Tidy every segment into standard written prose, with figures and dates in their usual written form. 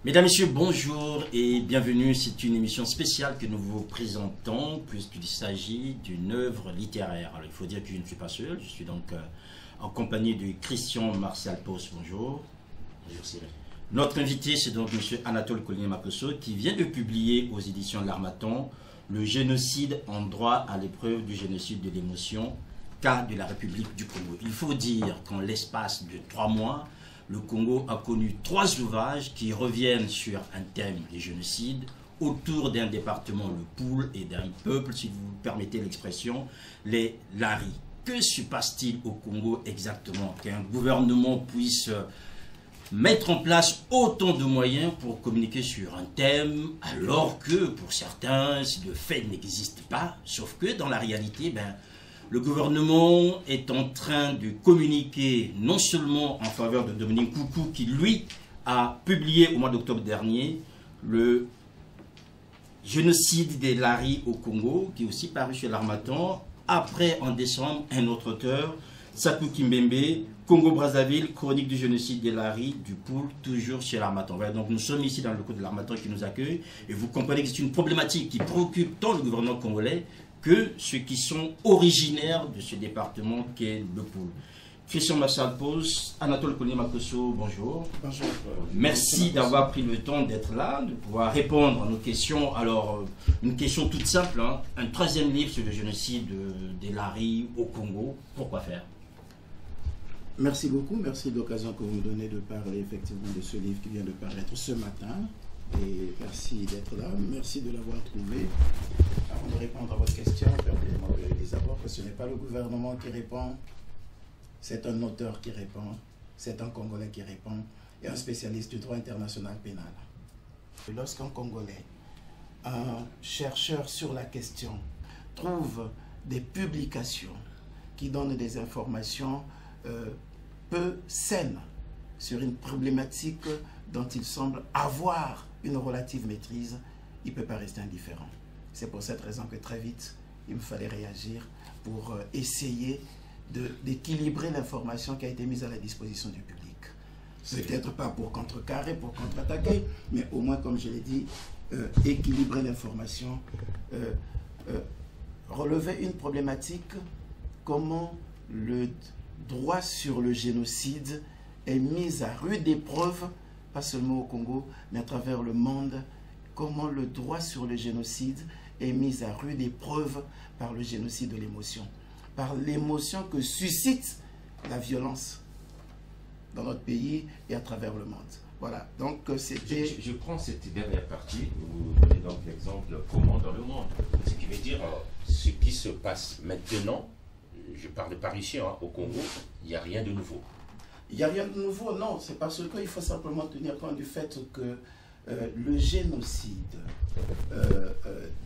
Mesdames, Messieurs, bonjour et bienvenue. C'est une émission spéciale que nous vous présentons puisqu'il s'agit d'une œuvre littéraire. Alors, il faut dire que je ne suis pas seul. Je suis donc en compagnie de Christian Martial Post. Bonjour. Bonjour Cyril. Notre invité, c'est donc M. Anatole Coligny-Makosso qui vient de publier aux éditions L'Harmattan Le génocide en droit à l'épreuve du génocide de l'émotion, cas de la République du Congo. Il faut dire qu'en l'espace de 3 mois, le Congo a connu 3 ouvrages qui reviennent sur un thème, les génocides, autour d'un département, le Poul, et d'un peuple, si vous permettez l'expression, les Lari. Que se passe-t-il au Congo exactement? Qu'un gouvernement puisse mettre en place autant de moyens pour communiquer sur un thème, alors que pour certains, le fait n'existe pas, sauf que dans la réalité, le gouvernement est en train de communiquer non seulement en faveur de Dominique Koukou, qui lui a publié au mois d'octobre dernier le génocide des Lari au Congo, qui est aussi paru chez l'Harmattan. Après, en décembre, un autre auteur, Sakou Kimbembe, Congo-Brazzaville, chronique du génocide des Lari, du Poul, toujours chez l'Harmattan. Voilà, donc nous sommes ici dans le cours de l'Harmattan qui nous accueille, et vous comprenez que c'est une problématique qui préoccupe tant le gouvernement congolais que ceux qui sont originaires de ce département qu'est le Poul. Christian Martial Post, Anatole Coligny-Makosso, bonjour. Bonjour. Merci d'avoir pris le temps d'être là, de pouvoir répondre à nos questions. Alors, une question toute simple, hein. Un 3e livre sur le génocide des Lari au Congo, pourquoi faire? Merci beaucoup, merci de l'occasion que vous me donnez de parler effectivement de ce livre qui vient de paraître ce matin. Et merci d'être là, merci de l'avoir trouvé. Avant de répondre à votre question, permettez-moi de les avoir, que ce n'est pas le gouvernement qui répond, c'est un auteur qui répond, c'est un Congolais qui répond, et un spécialiste du droit international pénal. Lorsqu'un Congolais, un chercheur sur la question, trouve des publications qui donnent des informations peu saines sur une problématique dont il semble avoir une relative maîtrise, il ne peut pas rester indifférent. C'est pour cette raison que très vite, il me fallait réagir pour essayer d'équilibrer l'information qui a été mise à la disposition du public. Peut-être pas pour contrecarrer, pour contre-attaquer, mais au moins, comme je l'ai dit, équilibrer l'information, relever une problématique, comment le droit sur le génocide est mis à rude épreuve, pas seulement au Congo, mais à travers le monde, comment le droit sur le génocide est mis à rude épreuve par le génocide de l'émotion, par l'émotion que suscite la violence dans notre pays et à travers le monde. Voilà, donc c'était... Je prends cette dernière partie, vous donnez donc l'exemple comment dans le monde, ce qui veut dire ce qui se passe maintenant, je parle par ici, au Congo, il n'y a rien de nouveau. Il n'y a rien de nouveau, non. C'est parce qu'il faut simplement tenir compte du fait que le génocide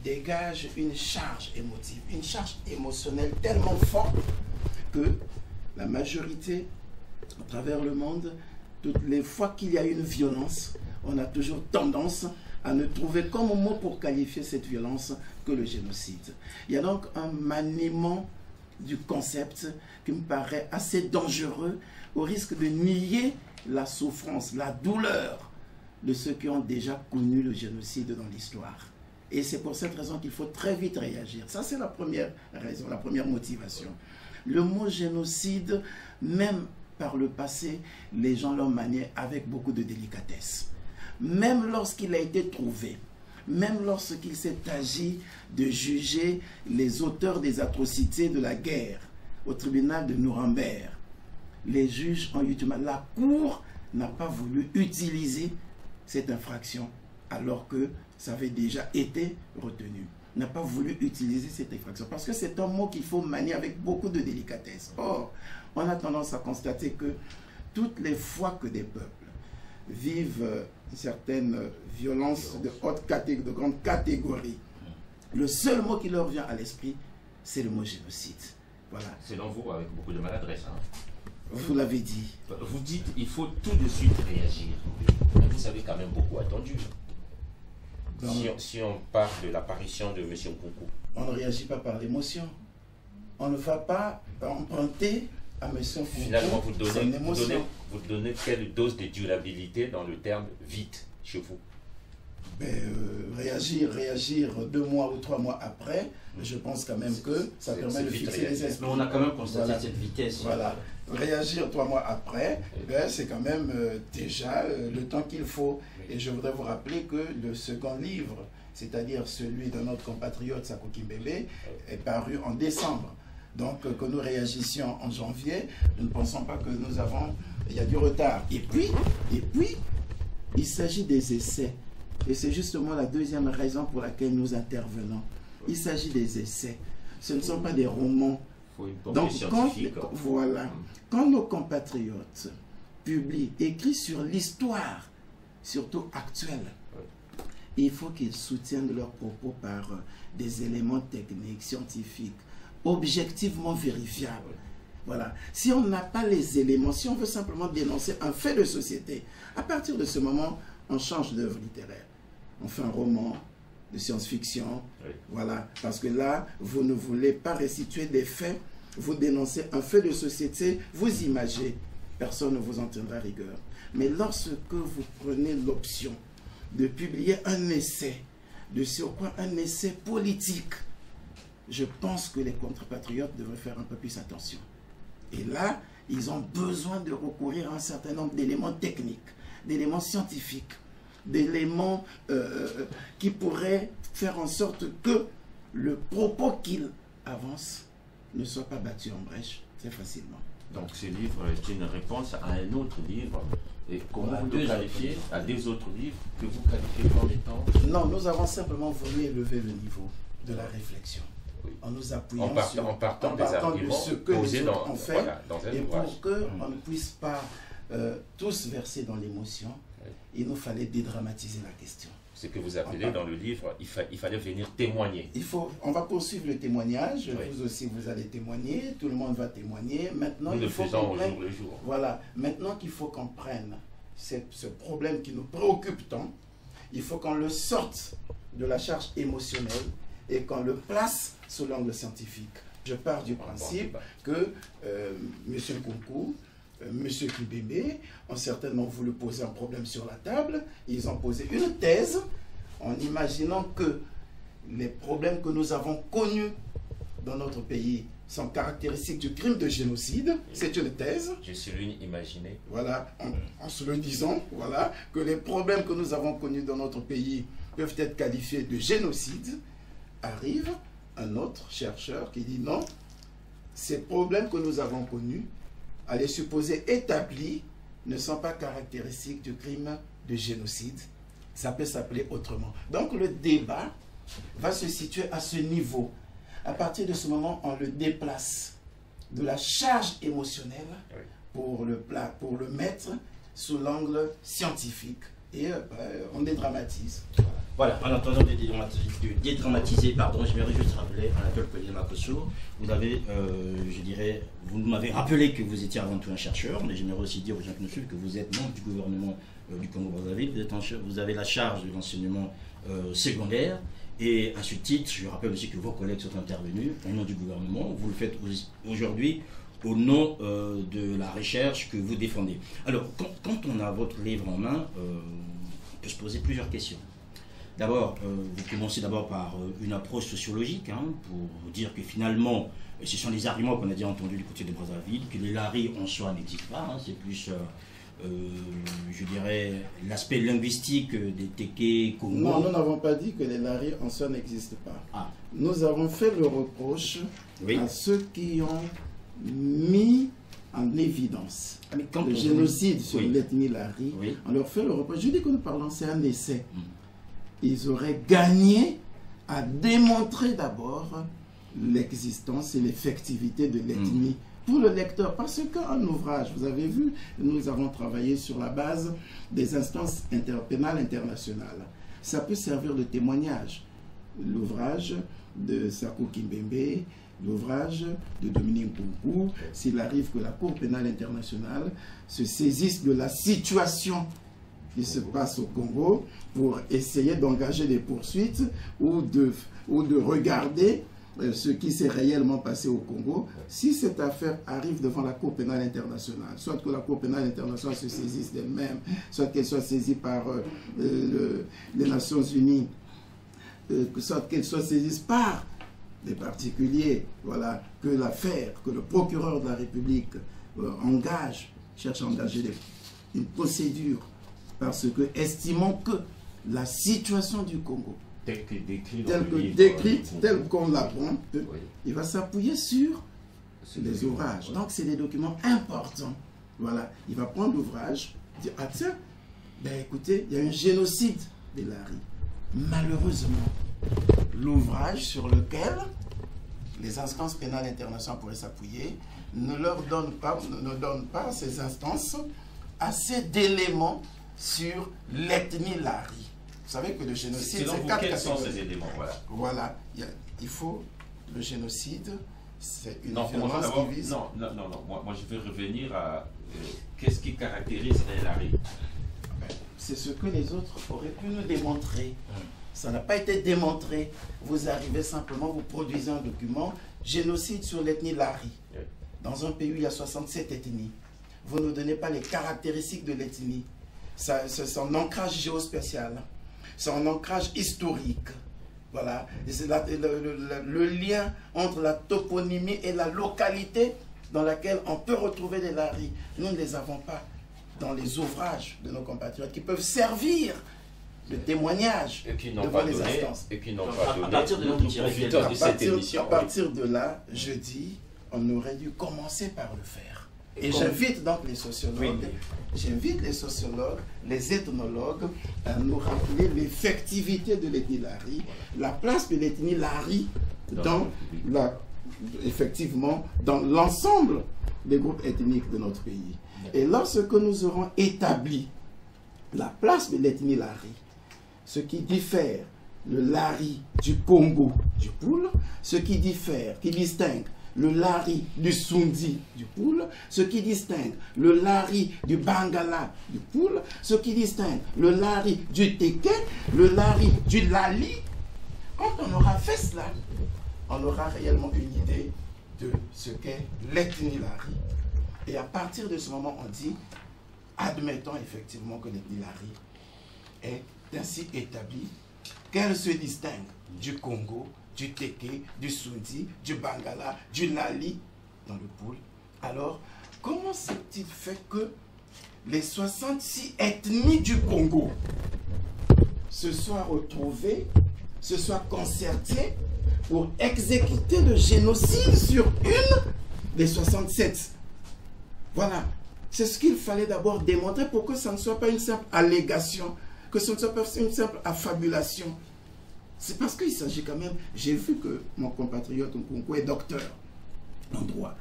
dégage une charge émotive, une charge émotionnelle tellement forte que la majorité, à travers le monde, toutes les fois qu'il y a une violence, on a toujours tendance à ne trouver comme mot pour qualifier cette violence que le génocide. Il y a donc un maniement du concept qui me paraît assez dangereux au risque de nier la souffrance, la douleur de ceux qui ont déjà connu le génocide dans l'histoire. Et c'est pour cette raison qu'il faut très vite réagir. Ça, c'est la première raison, la première motivation. Le mot génocide, même par le passé, les gens l'ont manié avec beaucoup de délicatesse. Même lorsqu'il a été trouvé, même lorsqu'il s'est agi de juger les auteurs des atrocités de la guerre au tribunal de Nuremberg, les juges ont eu du mal. La Cour n'a pas voulu utiliser cette infraction alors que ça avait déjà été retenu. N'a pas voulu utiliser cette infraction parce que c'est un mot qu'il faut manier avec beaucoup de délicatesse. Or, on a tendance à constater que toutes les fois que des peuples vivent certaines violences de haute catégorie, de grande catégorie, le seul mot qui leur vient à l'esprit, c'est le mot génocide. Voilà. Selon vous, avec beaucoup de maladresse. Vous l'avez dit. Vous dites il faut tout de suite réagir. Mais vous avez quand même beaucoup attendu. Si on parle de l'apparition de M. Koukou. On ne réagit pas par l'émotion. On ne va pas emprunter à M. Koukou. Finalement, vous donnez quelle dose de durabilité dans le terme vite. chez vous? Réagir 2 mois ou 3 mois après, je pense quand même que ça permet de fixer les esprits. Mais on a quand même constaté cette vitesse. Voilà. Réagir 3 mois après, c'est quand même déjà le temps qu'il faut. Et je voudrais vous rappeler que le second livre, c'est-à-dire celui de notre compatriote Sako Kimbembe, est paru en décembre. Donc que nous réagissions en janvier, nous ne pensons pas que nous avons... Il y a du retard. Et puis il s'agit des essais. Et c'est justement la deuxième raison pour laquelle nous intervenons. Il s'agit des essais. Ce ne sont pas des romans. Donc, quand nos compatriotes publient, écrivent sur l'histoire, surtout actuelle, il faut qu'ils soutiennent leurs propos par des éléments techniques, scientifiques, objectivement vérifiables. Voilà. Si on n'a pas les éléments, si on veut simplement dénoncer un fait de société, à partir de ce moment, on change d'œuvre littéraire. On fait un roman de science-fiction, voilà, parce que là, vous ne voulez pas restituer des faits, vous dénoncez un fait de société, vous imagez, personne ne vous en tiendra rigueur. Mais lorsque vous prenez l'option de publier un essai, de surcroît un essai politique, je pense que les contre-patriotes devraient faire un peu plus attention. Et là, ils ont besoin de recourir à un certain nombre d'éléments techniques, d'éléments scientifiques, d'éléments qui pourraient faire en sorte que le propos qu'ils avancent ne soit pas battu en brèche très facilement. Donc ce livre est une réponse à un autre livre. Et comment vous le qualifiez à des autres livres que vous qualifiez comme étant... Non, nous avons simplement voulu élever le niveau de la réflexion. En nous appuyant en partant des arguments de ce que posés les autres ont fait, dans un et ouvrage. pour qu'on ne puisse pas tous verser dans l'émotion, il nous fallait dédramatiser la question. Ce que vous appelez dans le livre, il fallait venir témoigner. On va poursuivre le témoignage, vous aussi vous allez témoigner, tout le monde va témoigner. Maintenant, nous le faisons au jour le jour. Voilà, maintenant qu'il faut qu'on prenne ce problème qui nous préoccupe tant, il faut qu'on le sorte de la charge émotionnelle et qu'on le place sous l'angle scientifique. Je pars du principe que M. Nkunku, M. Kimbembe ont certainement voulu poser un problème sur la table. Ils ont posé une thèse en imaginant que les problèmes que nous avons connus dans notre pays sont caractéristiques du crime de génocide. C'est une thèse. Je suis l'une imaginée. Voilà, en se le disant, voilà, que les problèmes que nous avons connus dans notre pays peuvent être qualifiés de génocide. Arrive un autre chercheur qui dit non, ces problèmes que nous avons connus, à les supposer établis, ne sont pas caractéristiques du crime de génocide. Ça peut s'appeler autrement. Donc le débat va se situer à ce niveau. À partir de ce moment, on le déplace de la charge émotionnelle pour le mettre sous l'angle scientifique. Et on dédramatise. Voilà, en attendant de dédramatiser, pardon, j'aimerais juste rappeler Anatole Pelé-Makosso. Vous avez, je dirais, vous m'avez rappelé que vous étiez avant tout un chercheur, mais j'aimerais aussi dire aux gens qui nous suivent que vous êtes membre du gouvernement du Congo-Brazzaville. Vous avez la charge de l'enseignement secondaire. Et à ce titre, je rappelle aussi que vos collègues sont intervenus au nom du gouvernement. Vous le faites aujourd'hui au nom de la recherche que vous défendez. Alors, quand on a votre livre en main, on peut se poser plusieurs questions. D'abord, vous commencez d'abord par une approche sociologique, pour dire que finalement, ce sont les arguments qu'on a déjà entendus du côté de Brazzaville, que les laris en soi n'existent pas, c'est plus, je dirais, l'aspect linguistique des Téké, Congo. Non, nous n'avons pas dit que les laris en soi n'existent pas. Nous avons fait le reproche à ceux qui ont mis en évidence le génocide sur l'ethnie lari. On leur fait le reproche. Je dis que nous parlons, c'est un essai. Ils auraient gagné à démontrer d'abord l'existence et l'effectivité de l'ethnie pour le lecteur. Parce qu'un ouvrage, vous avez vu, nous avons travaillé sur la base des instances pénales internationales. Ça peut servir de témoignage. L'ouvrage de Sako Kimbembe, l'ouvrage de Dominique Nkunku, s'il arrive que la Cour pénale internationale se saisisse de la situation qui se passe au Congo pour essayer d'engager des poursuites ou de regarder ce qui s'est réellement passé au Congo, si cette affaire arrive devant la Cour pénale internationale, soit que la Cour pénale internationale se saisisse d'elle-même, soit qu'elle soit saisie par les Nations Unies, soit qu'elle soit saisie par des particuliers, voilà, que l'affaire, que le procureur de la République cherche à engager une procédure, parce que, estimant que la situation du Congo, telle qu'on l'apprend, il va s'appuyer sur les ouvrages. Donc, c'est des documents importants. Voilà, il va prendre l'ouvrage, dire, ah tiens, ben écoutez, il y a un génocide de Lari. Malheureusement, l'ouvrage sur lequel les instances pénales internationales pourraient s'appuyer ne donne pas à ces instances assez d'éléments sur l'ethnie Lari. Vous savez que le génocide, c'est 4 quels sont ces éléments? Voilà, il faut le génocide, c'est une violence qui vise... Non, moi je veux revenir à qu'est-ce qui caractérise un Lari. C'est ce que les autres auraient pu nous démontrer. Ça n'a pas été démontré. Vous arrivez simplement, vous produisez un document, génocide sur l'ethnie Lari. Dans un pays où il y a 67 ethnies. Vous ne donnez pas les caractéristiques de l'ethnie. C'est son ancrage géospatial. C'est un ancrage historique. Voilà. C'est le lien entre la toponymie et la localité dans laquelle on peut retrouver des Lari. Nous ne les avons pas dans les ouvrages de nos compatriotes qui peuvent servir de témoignage devant les instances. Et qui n'ont pas donné. À partir de là, je dis, on aurait dû commencer par le faire. Et j'invite donc les sociologues, les ethnologues à nous rappeler l'effectivité de l'ethnie Lari, la place de l'ethnie Lari effectivement dans l'ensemble des groupes ethniques de notre pays. Et lorsque nous aurons établi la place de l'ethnie Lari, ce qui diffère le Lari du Congo, du Poul, ce qui distingue le Lari du Sundi du Poul, ce qui distingue le Lari du Bangala du Poul, ce qui distingue le Lari du Teke, le Lari du Lali. Quand on aura fait cela, on aura réellement une idée de ce qu'est l'ethnie Lari. Et à partir de ce moment, on dit, admettons effectivement que l'ethnie Lari est ainsi établie, qu'elle se distingue du Congo, du Teke, du Sundi, du Bangala, du Lali, dans le Poul. Alors, comment s'est-il fait que les 66 ethnies du Congo se soient retrouvées, se soient concertées pour exécuter le génocide sur une des 67? Voilà. C'est ce qu'il fallait d'abord démontrer pour que ça ne soit pas une simple allégation, que ce ne soit pas une simple affabulation. C'est parce qu'il s'agit quand même... J'ai vu que mon compatriote Nkunku est docteur en droit.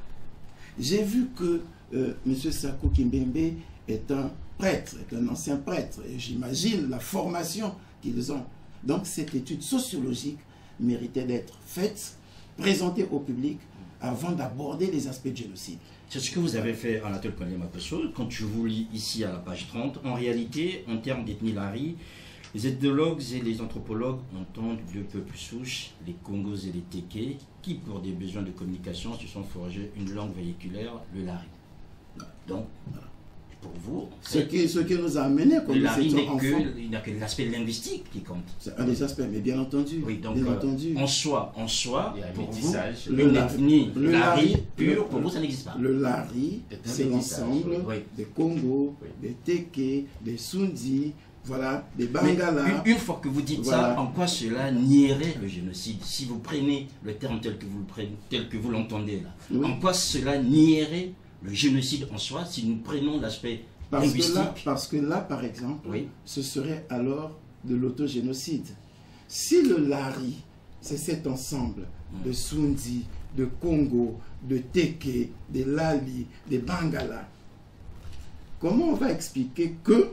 J'ai vu que M. Sakou Kimbembe est un prêtre, est un ancien prêtre. Et j'imagine la formation qu'ils ont. Donc cette étude sociologique méritait d'être faite, présentée au public avant d'aborder les aspects du génocide. C'est ce que vous avez fait à l'Atelier Kone Makosso. Quand je vous lis ici à la page 30, en réalité, en termes d'ethnie Lari, les ethnologues et les anthropologues entendent deux peuples souches, les Congos et les Teke, qui, pour des besoins de communication, se sont forgés une langue véhiculaire, le Lari. Donc, pour vous, en fait, ce qui nous a amené comme le Lari il n'a que l'aspect linguistique qui compte. C'est un des aspects, mais bien entendu. Oui, donc, bien entendu. En soi, pour vous, une ethnie Lari pure, pour vous, ça n'existe pas. Le Lari, c'est l'ensemble des Congos, des Teke, des Sundi, voilà, des Bangala. Une fois que vous dites ça, en quoi cela nierait le génocide? Si vous prenez le terme tel que vous l'entendez là, en quoi cela nierait le génocide en soi si nous prenons l'aspect linguistique? Parce que là, par exemple, ce serait alors de l'autogénocide. Si le Lari, c'est cet ensemble de Sundi, de Congo, de Teke, des Lali, des Bangala, comment on va expliquer que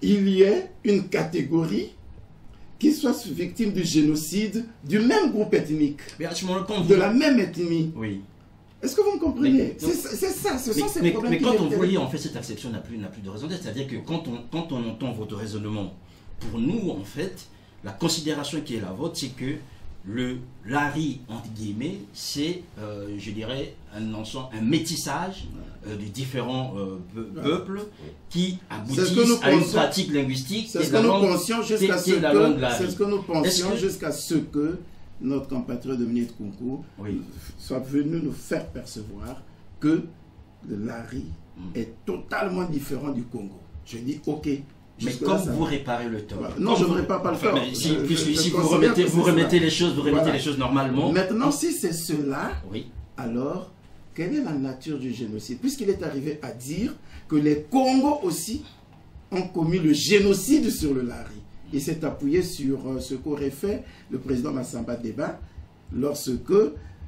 il y ait une catégorie qui soit victime du génocide du même groupe ethnique, de la même ethnie? Oui. Est-ce que vous me comprenez? C'est ça, ce sont ces problèmes. Mais quand on vous lit, en fait, cette acception n'a plus de raison d'être. C'est-à-dire que quand on entend votre raisonnement, pour nous, en fait, la considération qui est la vôtre, c'est que le Lari, entre guillemets, c'est, je dirais, un métissage de différents peuples qui aboutissent à une pratique linguistique. C'est ce que nous pensions jusqu'à ce que notre compatriote Dominique Kunku soit venu nous faire percevoir que le Lari est totalement différent du Congo. Je dis ok. Mais comme vous réparez le tort. Non, je ne répare pas le tort. Si vous remettez les choses, les choses normalement. Maintenant, si c'est cela, alors quelle est la nature du génocide? Puisqu'il est arrivé à dire que les Congos aussi ont commis le génocide sur le Lari. Il s'est appuyé sur ce qu'aurait fait le président Massamba Deba lorsque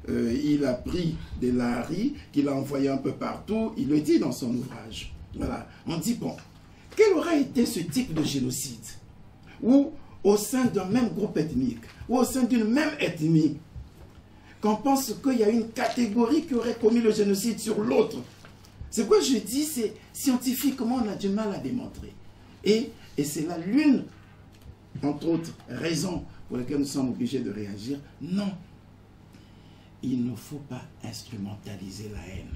il a pris des Lari, qu'il a envoyé un peu partout. Il le dit dans son ouvrage. Voilà. On dit, bon, quel aurait été ce type de génocide où, au sein d'un même groupe ethnique, ou au sein d'une même ethnie, qu'on pense qu'il y a une catégorie qui aurait commis le génocide sur l'autre? C'est quoi je dis, c'est scientifiquement, on a du mal à démontrer. Et c'est là l'une, entre autres, raisons pour lesquelles nous sommes obligés de réagir. Non, il ne faut pas instrumentaliser la haine.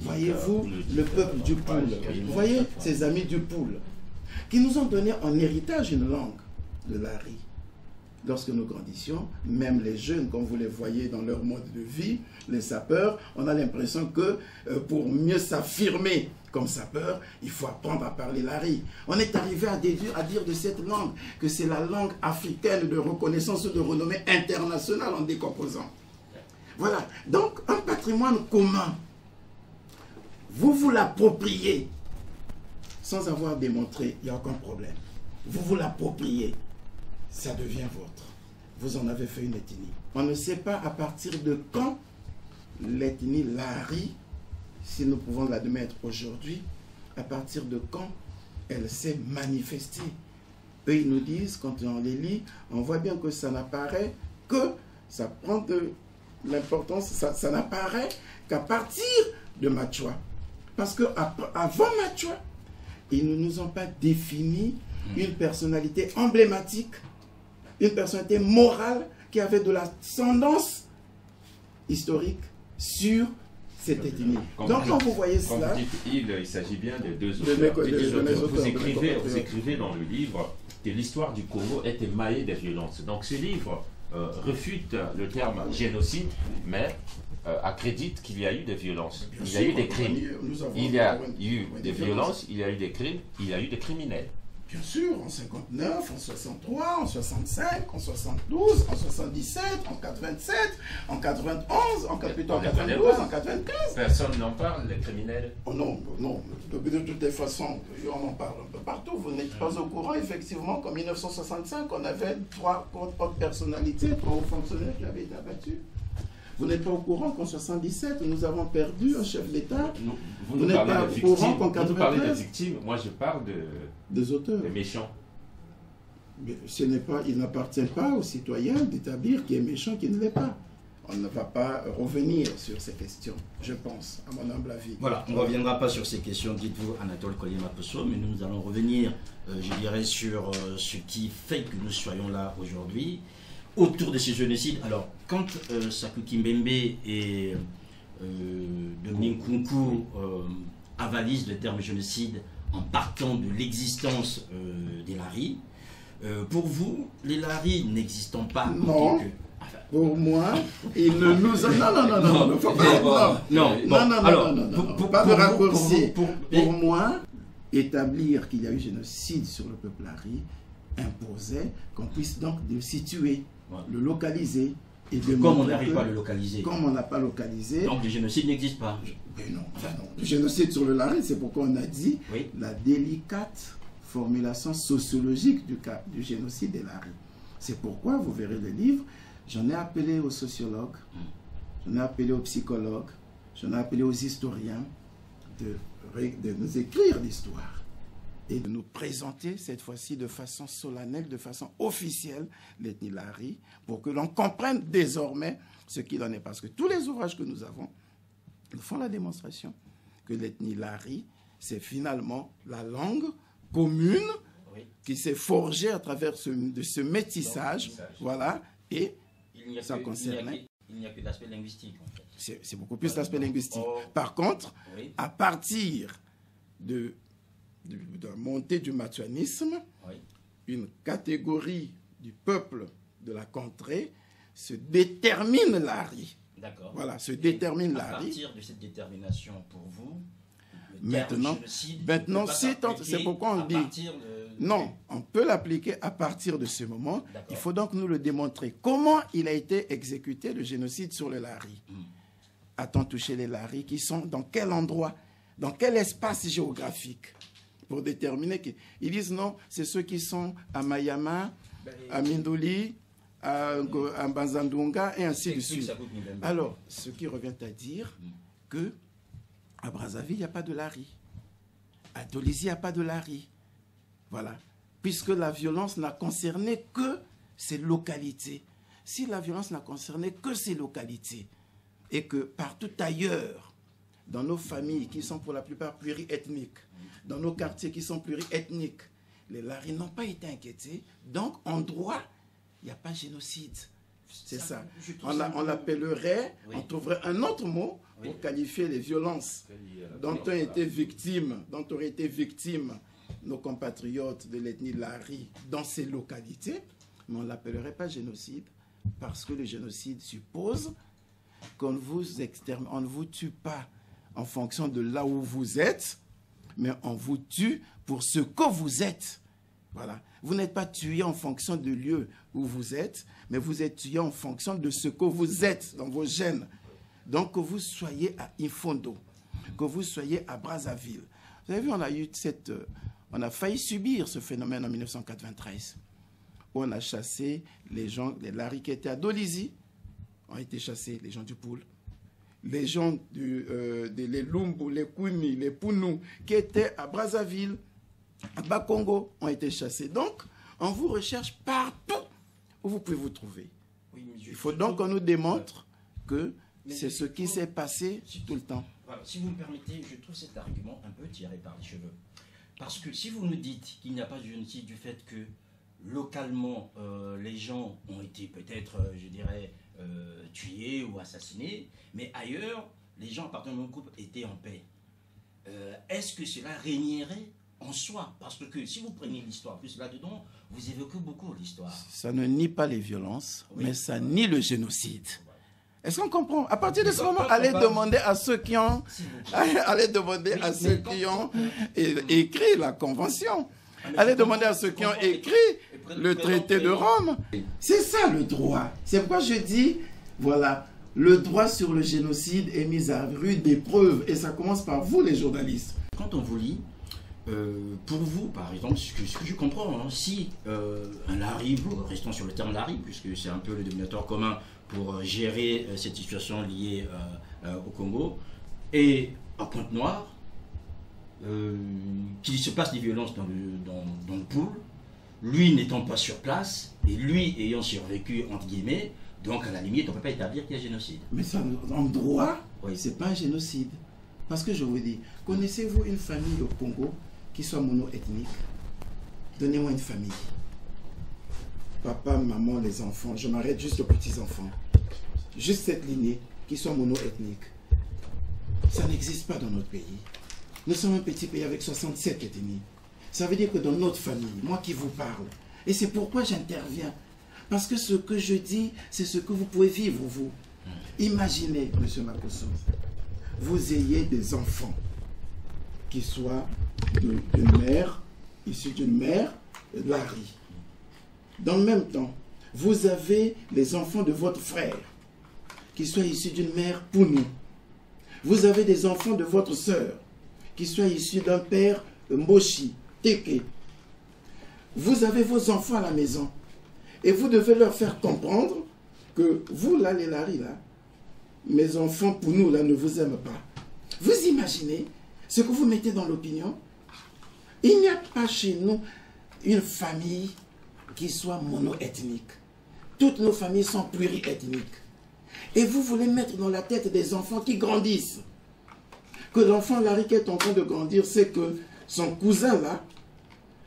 Voyez-vous, le peuple du Poule, vous voyez ces amis du Poule, qui nous ont donné en héritage une langue, le Lari. Lorsque nous grandissions, même les jeunes, comme vous les voyez dans leur mode de vie, les sapeurs, on a l'impression que pour mieux s'affirmer comme sapeur, il faut apprendre à parler Lari. On est arrivé à dire de cette langue que c'est la langue africaine de reconnaissance ou de renommée internationale en décomposant. Voilà, donc un patrimoine commun. Vous vous l'appropriez sans avoir démontré, il n'y a aucun problème. Vous vous l'appropriez, ça devient vôtre. Vous en avez fait une ethnie. On ne sait pas à partir de quand l'ethnie Lari, si nous pouvons l'admettre aujourd'hui, à partir de quand elle s'est manifestée. Eux, ils nous disent, quand on les lit, on voit bien que ça n'apparaît que, ça prend de l'importance, ça n'apparaît qu'à partir de Machua. Parce qu'avant Machua, ils ne nous ont pas défini une personnalité emblématique, une personnalité morale qui avait de l'ascendance historique sur cette ethnie. Donc quand vous voyez cela... Quand vous dites il s'agit bien de deux auteurs. Vous écrivez dans le livre que l'histoire du Congo est émaillée des violences. Donc ce livre refute le terme génocide, mais accrédite qu'il y a eu des violences. Il y a eu des crimes. Il y a eu des violences, il y a eu des crimes, il y a eu des criminels. Bien sûr, en 59, en 63, en 65, en 72, en 77, en 87, en 91, en 92, en 95. Personne n'en parle, les criminels. Oh non, non. De toutes les façons, on en parle un peu partout. Vous n'êtes pas au courant, effectivement, qu'en 1965, on avait 3 autres personnalités, 3 hauts fonctionnaires qui avaient été abattus. Vous n'êtes pas au courant qu'en 77, nous avons perdu un chef d'État. Vous n'êtes pas au courant qu'en 93. Vous parlez des victimes, moi je parle des auteurs. Des méchants. Mais il n'appartient pas aux citoyens d'établir qui est méchant, qui ne l'est pas. On ne va pas revenir sur ces questions, je pense, à mon humble avis. Voilà, on ne reviendra pas sur ces questions, dites-vous, Anatole Kollier-Maposo, mais nous allons revenir, je dirais, sur ce qui fait que nous soyons là aujourd'hui, autour de ces génocides. Alors, quand Sakou Kimbembe et Dominique Kunku avalisent le terme génocide en partant de l'existence des Lari, pour vous, les Lari n'existant pas en tant que... Pour moi, il ne nous a... Non, pas de raccourci. Pour moi, établir qu'il y a eu génocide sur le peuple Lari imposait qu'on puisse donc le situer, le localiser. Et comme on n'arrive pas à le localiser. Comme on n'a pas localisé. Donc le génocide n'existe pas. Mais non, enfin non. Le génocide sur le Lari, c'est pourquoi on a dit la délicate formulation sociologique du génocide des Lari. C'est pourquoi, vous verrez le livre, j'en ai appelé aux sociologues, j'en ai appelé aux psychologues, j'en ai appelé aux historiens de nous écrire l'histoire et de nous présenter cette fois-ci de façon solennelle, de façon officielle, l'ethnie Lari, pour que l'on comprenne désormais ce qu'il en est. Parce que tous les ouvrages que nous avons nous font la démonstration que l'ethnie Lari, c'est finalement la langue commune qui s'est forgée à travers ce métissage, voilà, Et ça concernait... Il n'y a que l'aspect linguistique, en fait. C'est beaucoup plus l'aspect linguistique. Par contre, à partir de la montée du matuanisme, une catégorie du peuple de la contrée se détermine l'Ari. D'accord. Voilà, se détermine l'Ari. À partir de cette détermination, pour vous, maintenant c'est pourquoi on dit... Non, on peut l'appliquer à partir de ce moment. Il faut donc nous le démontrer. Comment il a été exécuté, le génocide sur les Laris? A-t-on touché les Laris qui sont dans quel endroit, dans quel espace géographique? Pour déterminer qu'ils disent non, c'est ceux qui sont à Mayama, à Mindouli, à Banzandunga et ainsi de suite. Alors, ce qui revient à dire que à Brazzaville, il n'y a pas de Lari. À Dolisie, il n'y a pas de Lari. Voilà. Puisque la violence n'a concerné que ces localités. Si la violence n'a concerné que ces localités, et que partout ailleurs, dans nos familles qui sont pour la plupart pluriethniques, dans nos quartiers qui sont pluriethniques, les Laris n'ont pas été inquiétés, donc en droit, il n'y a pas génocide. C'est ça. On l'appellerait, on trouverait un autre mot pour qualifier les violences dont ont été victimes, nos compatriotes de l'ethnie Lari dans ces localités, mais on ne l'appellerait pas génocide parce que le génocide suppose qu'on ne vous tue pas en fonction de là où vous êtes, mais on vous tue pour ce que vous êtes. Voilà. Vous n'êtes pas tué en fonction du lieu où vous êtes, mais vous êtes tué en fonction de ce que vous êtes dans vos gènes. Donc que vous soyez à Ifondo, que vous soyez à Brazzaville. Vous avez vu, on a failli subir ce phénomène en 1993, où on a chassé les gens, les Laris qui étaient à Dolisie, ont été chassés, les gens du Poul. Les gens les Lumbu, les Kouni, les Pounou, qui étaient à Brazzaville, à Bakongo, ont été chassés. Donc, on vous recherche partout où vous pouvez vous trouver. Oui, il faut donc qu'on nous démontre que c'est ce qui s'est passé tout le temps. Voilà, si vous me permettez, je trouve cet argument un peu tiré par les cheveux. Parce que si vous nous dites qu'il n'y a pas de génocide du fait que localement, les gens ont été peut-être, je dirais, tués ou assassinés, mais ailleurs, les gens appartenant au groupe étaient en paix. Est-ce que cela régnerait en soi? Parce que si vous prenez l'histoire, plus là-dedans, vous évoquez beaucoup l'histoire. Ça ne nie pas les violences, mais ça nie le génocide. Est-ce qu'on comprend? À partir de ce moment, allez demander à ceux qui ont, écrit la Convention. Allez demander à ceux qui ont écrit le traité de Rome. C'est ça le droit. C'est pourquoi je dis, voilà, le droit sur le génocide est mis à rude épreuve. Et ça commence par vous, les journalistes. Quand on vous lit, pour vous, par exemple, ce que je comprends, hein, si un Lari, restons sur le terme Lari, puisque c'est un peu le dénominateur commun pour gérer cette situation liée au Congo, et à Pointe-Noire, qu'il se passe des violences dans le Poul, lui n'étant pas sur place, et lui ayant survécu, entre guillemets, donc à la limite, on ne peut pas établir qu'il y a génocide. Mais ça, en droit, oui, c'est pas un génocide. Parce que je vous dis, connaissez-vous une famille au Congo qui soit mono-ethnique? Donnez-moi une famille. Papa, maman, les enfants, je m'arrête juste aux petits-enfants. Juste cette lignée qui soit mono-ethnique. Ça n'existe pas dans notre pays. Nous sommes un petit pays avec 67 ethnies. Ça veut dire que dans notre famille, moi qui vous parle, et c'est pourquoi j'interviens, parce que ce que je dis, c'est ce que vous pouvez vivre, vous. Imaginez, M. Makosso, vous ayez des enfants qui soient d'une mère, issus d'une mère Lari. Dans le même temps, vous avez les enfants de votre frère qui soient issus d'une mère Pounou. Vous avez des enfants de votre sœur qui soient issus d'un père Mboshi, Teke. Vous avez vos enfants à la maison et vous devez leur faire comprendre que vous, là, les Lari, là, mes enfants Pounou, là, ne vous aiment pas. Vous imaginez ce que vous mettez dans l'opinion? Il n'y a pas chez nous une famille qui soit mono-ethnique. Toutes nos familles sont pluriethniques. Et vous voulez mettre dans la tête des enfants qui grandissent que l'enfant Lari qui est en train de grandir sait que son cousin là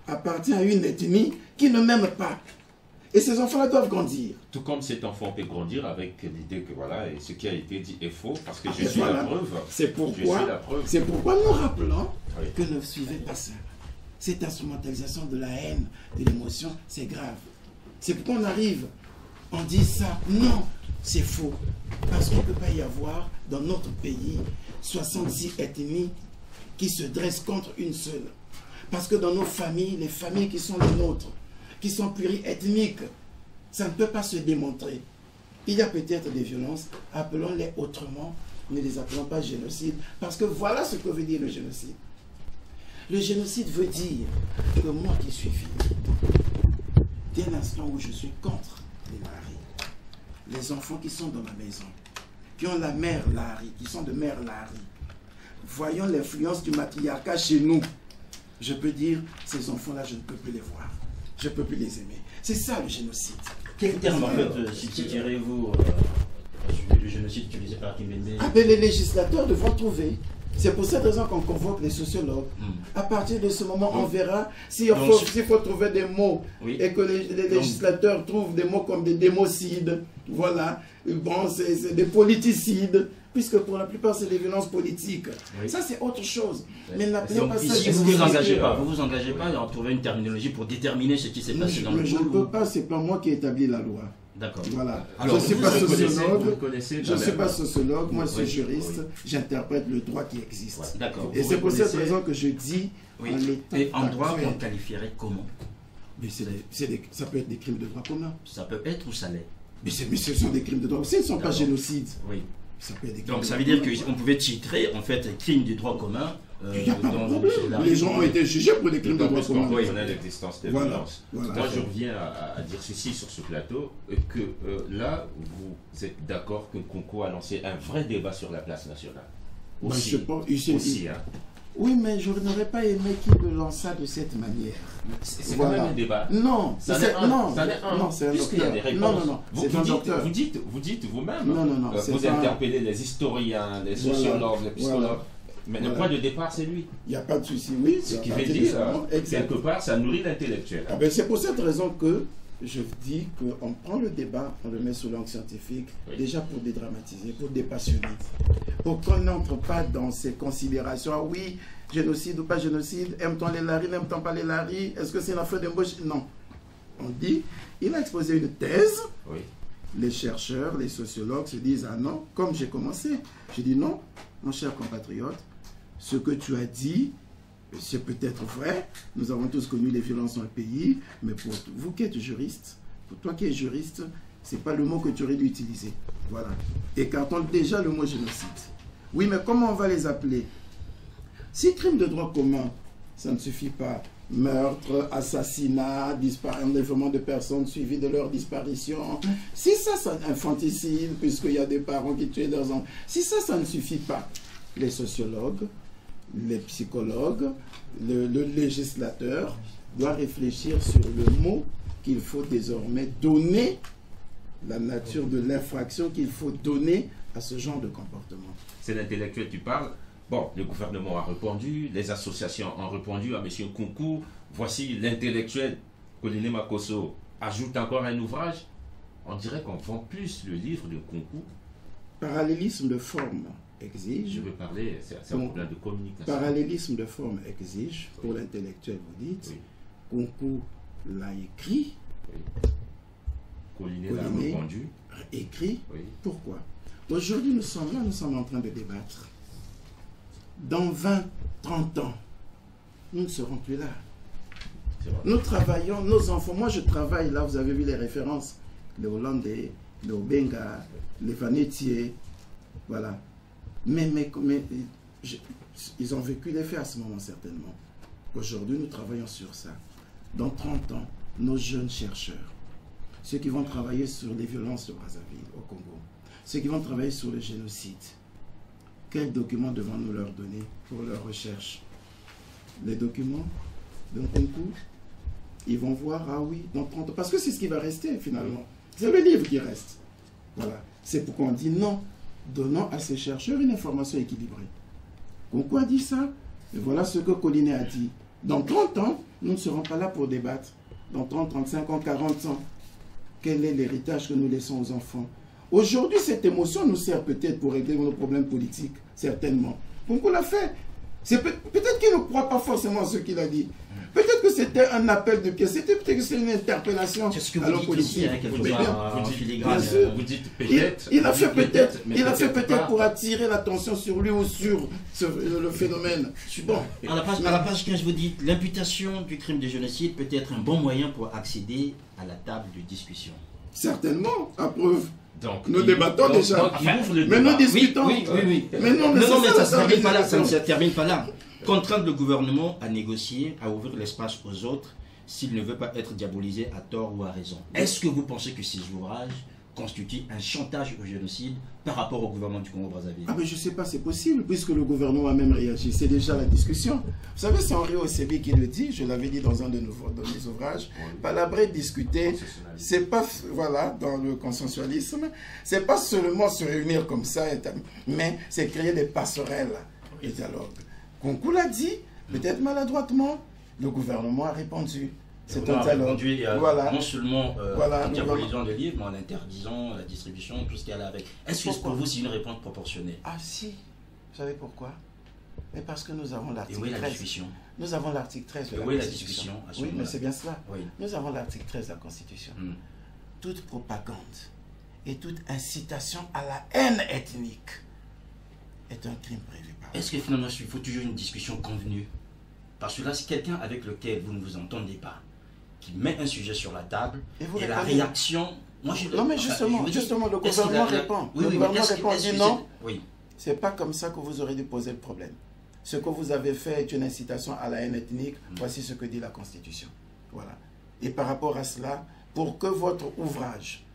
appartient à une ethnie qui ne m'aime pas, Et ces enfants-là doivent grandir. Tout comme cet enfant peut grandir avec l'idée que voilà, et ce qui a été dit est faux, parce que je suis la preuve. C'est pourquoi nous rappelons que ne suivez pas ça. Cette instrumentalisation de la haine, de l'émotion, c'est grave. C'est pourquoi on arrive, on dit ça. Non, c'est faux. Parce qu'il ne peut pas y avoir dans notre pays 66 ethnies qui se dressent contre une seule. Parce que dans nos familles, les familles qui sont les nôtres, qui sont pluriethniques, ça ne peut pas se démontrer. Il y a peut-être des violences, appelons-les autrement, ne les appelons pas génocide, parce que voilà ce que veut dire le génocide. Le génocide veut dire que moi qui suis fille, dès l'instant où je suis contre les Lahari, les enfants qui sont dans ma maison, qui ont la mère Lahari, qui sont de mère Lahari, voyant l'influence du matriarcat chez nous, je peux dire, ces enfants-là, je ne peux plus les voir. Je ne peux plus les aimer. C'est ça le génocide. Quel terme, en fait, substituerez-vous le génocide utilisé par Kimbembe? Ah ben, les législateurs devront trouver. C'est pour cette raison qu'on convoque les sociologues. À partir de ce moment, on verra s'il faut trouver des mots et que les législateurs trouvent des mots comme des démocides. Voilà. Bon, c'est des politicides. Puisque pour la plupart, c'est des violences politiques. Ça, c'est autre chose. Mais n'appelez pas ça... Si vous ne vous engagez pas à trouver une terminologie pour déterminer ce qui s'est passé dans le Je ne peux pas, c'est pas moi qui ai établi la loi. D'accord. Voilà. Alors, je ne suis pas sociologue. Je ne suis pas sociologue, moi je suis juriste. J'interprète le droit qui existe. D'accord. Et c'est pour cette raison que je dis... Et en droit, on qualifierait comment? Mais ça peut être des crimes de droit commun. Ça peut être ou ça l'est? Mais ce sont des crimes de droit commun. Ce ne sont pas génocides. Oui. Donc ça veut dire qu'on pouvait titrer en fait crime du droit commun. Il n'y a pas de problème. Les gens ont été jugés pour des crimes de droit commun. On connaît l'existence des violences. Moi je reviens à dire ceci sur ce plateau, que là vous êtes d'accord que Nkunku a lancé un vrai débat sur la place nationale. Aussi, hein. Oui, mais je n'aurais pas aimé qu'il le lança de cette manière. C'est quand même un débat. Non, c'est un docteur. Non, c'est un docteur. Vous dites vous-même, vous un... interpellez les historiens, les sociologues, les psychologues. Mais le point de départ, c'est lui. Il n'y a pas de souci, oui. Ce qui veut dire, quelque part, ça nourrit l'intellectuel. C'est pour cette raison que je dis qu'on prend le débat, on le met sous l'angle scientifique, déjà pour dédramatiser, pour dépassionner, pour qu'on n'entre pas dans ces considérations. Ah oui, génocide ou pas génocide, aime-t-on les Lahari, n'aime-t-on pas les Lahari, est-ce que c'est une affaire d'embauche? Non. On dit, il a exposé une thèse, les chercheurs, les sociologues se disent, ah non, comme j'ai commencé, j'ai dit non, mon cher compatriote, ce que tu as dit, c'est peut-être vrai, nous avons tous connu les violences dans le pays, mais pour vous qui êtes juriste, pour toi qui es juriste, ce n'est pas le mot que tu aurais dû utiliser. Voilà. Écartons déjà le mot génocide. Oui, mais comment on va les appeler? Si crime de droit commun, ça ne suffit pas. Meurtre, assassinat, enlèvement de personnes suivies de leur disparition. Si ça, c'est infanticide, puisqu'il y a des parents qui tuent leurs enfants. Si ça, ça ne suffit pas. Les sociologues, les psychologues, le législateur doit réfléchir sur le mot qu'il faut désormais donner, la nature de l'infraction qu'il faut donner à ce genre de comportement. C'est l'intellectuel tu parles. Bon, le gouvernement a répondu, les associations ont répondu à M. Nkunku. Voici l'intellectuel Colline Makosso ajoute encore un ouvrage. On dirait qu'on vend plus le livre de Nkunku. Parallélisme de forme exige. Je veux parler, c'est un problème de communication. Parallélisme de forme exige, pour l'intellectuel, vous dites, Nkunku l'a écrit. Colline l'a répondu. Écrit. Pourquoi? Aujourd'hui, nous sommes là, nous sommes en train de débattre. Dans 20, 30 ans, nous ne serons plus là. Nous travaillons, nos enfants, moi je travaille là, vous avez vu les références, les Hollandais, les Obenga, les Vanetier, voilà. Mais ils ont vécu les faits à ce moment certainement. Aujourd'hui, nous travaillons sur ça. Dans 30 ans, nos jeunes chercheurs, ceux qui vont travailler sur les violences de Brazzaville au Congo, ceux qui vont travailler sur le génocide, quels documents devons-nous leur donner pour leur recherche? Les documents d'un concours, ils vont voir, ah oui, dans 30 ans, parce que c'est ce qui va rester finalement. C'est le livre qui reste. Voilà. C'est pourquoi on dit non, donnons à ces chercheurs une information équilibrée. Nkunku a dit ça, et voilà ce que Colline a dit. Dans 30 ans, nous ne serons pas là pour débattre. Dans 30, 35 ans, 40 ans, quel est l'héritage que nous laissons aux enfants. Aujourd'hui, cette émotion nous sert peut-être pour régler nos problèmes politiques, certainement. Donc on l'a fait. Peut-être qu'il ne croit pas forcément ce qu'il a dit. Peut-être que c'était un appel de pied, peut-être que c'est une interpellation. C'est ce que vous dites aussi, hein, vous dites peut-être. Il a fait peut-être pour attirer l'attention sur lui ou sur le phénomène. Bon, à la page 15, vous dites l'imputation du crime de génocide peut être un bon moyen pour accéder à la table de discussion. Certainement, à preuve. Donc, nous débattons déjà. Mais nous discutons. Oui. Mais non, mais ça ne se termine pas là. Contraindre le gouvernement à négocier, à ouvrir l'espace aux autres, s'il ne veut pas être diabolisé à tort ou à raison. Est-ce que vous pensez que ces ouvrages constituent un chantage au génocide par rapport au gouvernement du Congo-Brazzaville? Ah ben je ne sais pas, c'est possible, puisque le gouvernement a même réagi. C'est déjà la discussion. Vous savez, c'est Henri Ossébi qui le dit, je l'avais dit dans un de mes ouvrages, palabrer, discuter, c'est pas, voilà, dans le consensualisme, c'est pas seulement se réunir comme ça, mais c'est créer des passerelles et dialogue. Concours l'a dit, peut-être maladroitement, le gouvernement a répondu. C'est un dialogue. Voilà. Non seulement en diabolisant les livres, mais en interdisant la distribution, tout ce qu'il y a là avec. Est-ce que pour vous, c'est une réponse proportionnée? Ah si. Vous savez pourquoi? Mais parce que nous avons l'article 13. Et où est la discussion? Nous avons l'article 13 de la Constitution. Et où est la discussion? Oui, mais c'est bien cela. Oui. Nous avons l'article 13 de la Constitution. Toute propagande et toute incitation à la haine ethnique est un crime prévu par. Est-ce que finalement, il faut toujours une discussion convenue? Parce que là, c'est quelqu'un avec lequel vous ne vous entendez pas, qui met un sujet sur la table, et la réaction... Moi, non, mais justement, le gouvernement répond. Le gouvernement répond, dit non, c'est pas comme ça que vous aurez dû poser le problème. Ce que vous avez fait est une incitation à la haine ethnique, voici ce que dit la Constitution. Voilà. Et par rapport à cela, pour que votre ouvrage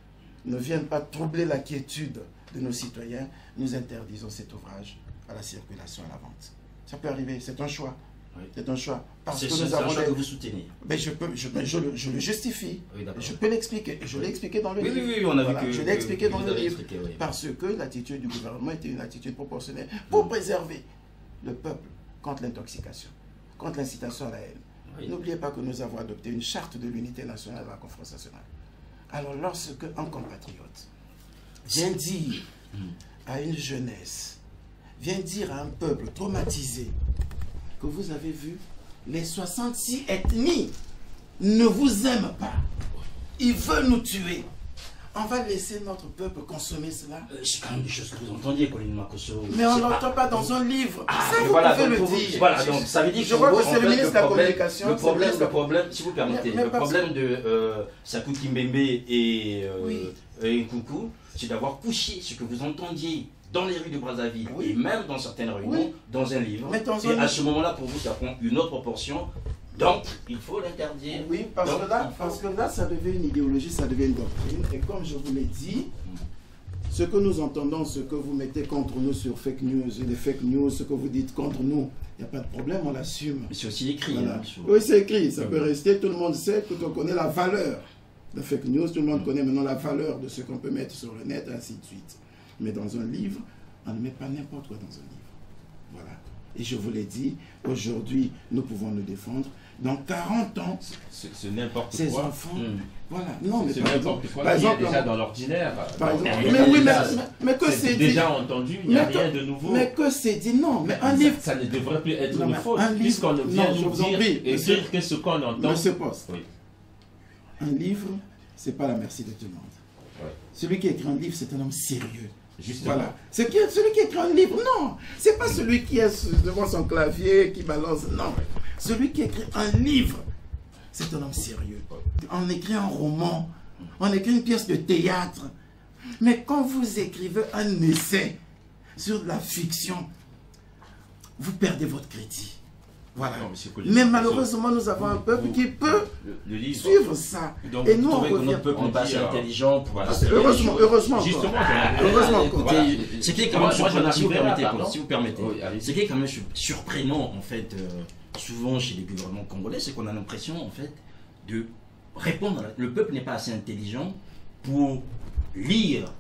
ne vienne pas troubler la quiétude de nos citoyens, nous interdisons cet ouvrage à la circulation et à la vente. Ça peut arriver, c'est un choix. Oui. C'est un choix. Parce que nous avons un choix que vous soutenez. Mais je le justifie. Oui, je peux l'expliquer. Je l'ai expliqué dans le livre. Oui, on a vu que... Je l'ai expliqué dans le livre. Oui. Parce que l'attitude du gouvernement était une attitude proportionnelle pour préserver le peuple contre l'intoxication, contre l'incitation à la haine. Oui. N'oubliez pas que nous avons adopté une charte de l'unité nationale de la conférence nationale. Alors lorsque un compatriote vient dire à une jeunesse, vient dire à un peuple traumatisé que vous avez vu, les 66 ethnies ne vous aiment pas. Ils veulent nous tuer. On va laisser notre peuple consommer cela. C'est quand même des choses que vous entendiez, Colin Makosso. Mais on n'entend pas dans un livre. Ça, vous pouvez le dire. Voilà, donc ça veut dire que je crois que c'est le ministre de la Communication. Le problème, si vous permettez, le problème de Sakou Kimbembe et Nkoukou, c'est d'avoir couché ce que vous entendiez dans les rues de Brazzaville, et même dans certaines réunions, dans un livre. Et à ce moment-là, pour vous, ça prend une autre proportion. Donc, il faut l'interdire. Oui, parce que là, ça devient une idéologie, ça devient une doctrine. Et comme je vous l'ai dit, ce que nous entendons, ce que vous mettez contre nous sur fake news, les fake news, ce que vous dites contre nous, il n'y a pas de problème, on l'assume. Mais c'est aussi écrit. Voilà. Oui, c'est écrit, ça peut rester, tout le monde sait, tout le monde connaît la valeur de fake news, tout le monde connaît maintenant la valeur de ce qu'on peut mettre sur le net, et ainsi de suite. Mais dans un livre, on ne met pas n'importe quoi dans un livre. Voilà. Et je vous l'ai dit, aujourd'hui, nous pouvons nous défendre. Dans 40 ans, c'est n'importe quoi. Ces enfants, voilà. Non, mais c'est n'importe quoi. Par exemple, déjà dans l'ordinaire. Mais oui, mais que c'est dit. Déjà entendu, il n'y a rien de nouveau. Mais que c'est dit, non. Mais un livre. Ça ne devrait plus être une faute, puisqu'on vient nous dire écrire que ce qu'on entend. Monsieur Poste, un livre, c'est pas la merci de tout le monde. Ouais. Celui qui écrit un livre, c'est un homme sérieux. Justement. Voilà. Celui qui écrit un livre, non. C'est pas celui qui est devant son clavier, qui balance, non. Celui qui écrit un livre, c'est un homme sérieux. On écrit un roman, on écrit une pièce de théâtre. Mais quand vous écrivez un essai sur de la fiction, vous perdez votre crédit. Voilà. Non, mais malheureusement, nous avons un peuple qui peut suivre ça. Donc, et nous, on revient. Notre peuple n'est pas assez intelligent pour... Heureusement. Justement. Ce qui est quand même surprenant, si vous permettez, ce qui est quand même surprenant, en fait, souvent chez les gouvernements congolais, c'est qu'on a l'impression, en fait, de répondre. Le peuple n'est pas assez intelligent pour lire,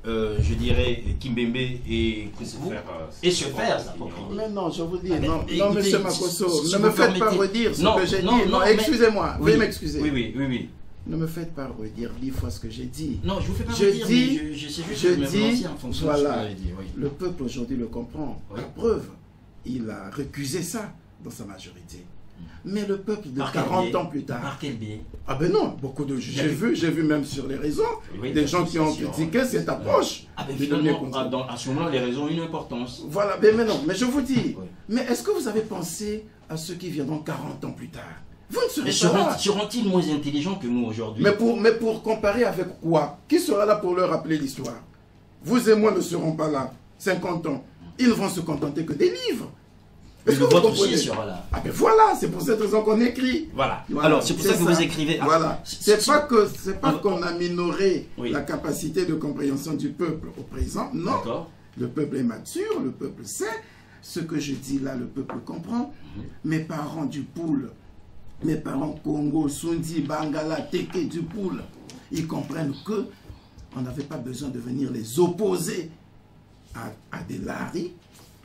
je dirais, Kimbembe et se faire sa propre idée. Mais non, je vous dis, non, monsieur Makosso, ne me faites pas redire ce que j'ai dit. Non, excusez-moi, veuillez m'excuser. Oui. Ne me faites pas redire 10 fois ce que j'ai dit. Non, je vous fais pas redire, mais je sais juste me lancer en fonction de ce que vous voilà, avez dit. Oui. le peuple aujourd'hui le comprend. Oui. La preuve, il a récusé ça dans sa majorité. Mais le peuple de Par quel 40 biais? ans plus tard... Par quel biais? Ah ben non, beaucoup de... J'ai vu même sur les réseaux, Oui, des gens qui ont sûr. critiqué cette approche. Ah ben de donner finalement, contrôle. à ce moment, les raisons ont une importance. Voilà, mais non, mais je vous dis, Oui. mais est-ce que vous avez pensé à ceux qui viendront 40 ans plus tard? Vous ne Mais serez pas là. seront-ils moins intelligents que nous aujourd'hui? Mais pour comparer avec quoi? Qui sera là pour leur rappeler l'histoire? Vous et moi ne serons pas là. 50 ans. Ils ne vont se contenter que des livres. Mais Est-ce le que vous vôtre aussi comprenez? sera là. Ah ben voilà, c'est pour cette raison qu'on écrit. Voilà. Voilà, Alors, c'est pour ça que vous écrivez. Ah, Voilà. C'est pas qu'on a minoré Oui. la capacité de compréhension du peuple au présent. Non. D'accord. Le peuple est mature, le peuple sait. Ce que je dis là, le peuple comprend. Mes parents du Poul, mes parents Congo, Sundi, Bangala, Teke du Poul, ils comprennent que on n'avait pas besoin de venir les opposer à des laris.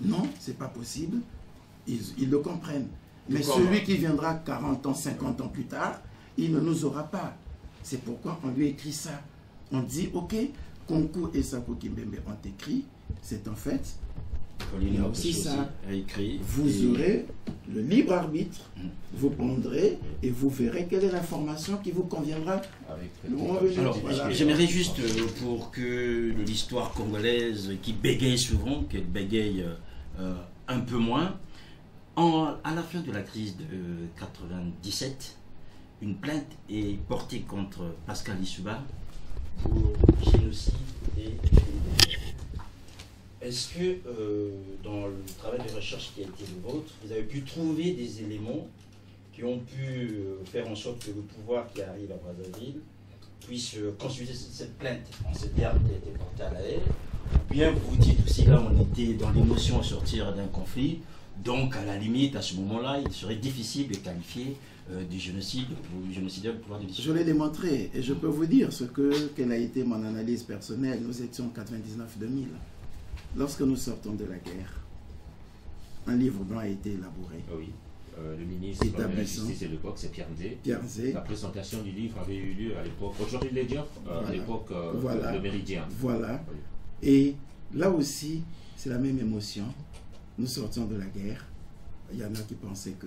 Non, c'est pas possible. Ils le comprennent. Mais celui qui viendra 40 ans, 50 ans plus tard, il ne nous aura pas. C'est pourquoi on lui écrit ça. On dit, ok, Konkou et Sako Kimbembe ont écrit, c'est en fait, il y a aussi ça. Écrit. Vous aurez le libre arbitre, vous prendrez et vous verrez quelle est l'information qui vous conviendra. Alors, Voilà. j'aimerais juste, pour que l'histoire congolaise, qui bégaye souvent, qu'elle bégaye un peu moins, à la fin de la crise de 97, une plainte est portée contre Pascal Lissouba pour génocide et crime. Est-ce que dans le travail de recherche qui a été le vôtre, vous avez pu trouver des éléments qui ont pu faire en sorte que le pouvoir qui arrive à Brazzaville puisse consulter cette plainte en ces termes qui a été portée à la haie? Ou bien vous dites aussi là, on était dans l'émotion à sortir d'un conflit, donc à la limite, à ce moment-là, il serait difficile de qualifier du génocide ou génocidaire du pouvoir de Lissouba. Je l'ai démontré et je peux vous dire quelle a été mon analyse personnelle. Nous étions en 99-2000. Lorsque nous sortons de la guerre, un livre blanc a été élaboré. Oui, le ministre de la Justice de l'époque, c'est Pierre Nzé. La présentation du livre avait eu lieu à l'époque, aujourd'hui les dieux, à l'époque de Méridien. Voilà. Oui. Et là aussi, c'est la même émotion. Nous sortions de la guerre. Il y en a qui pensaient que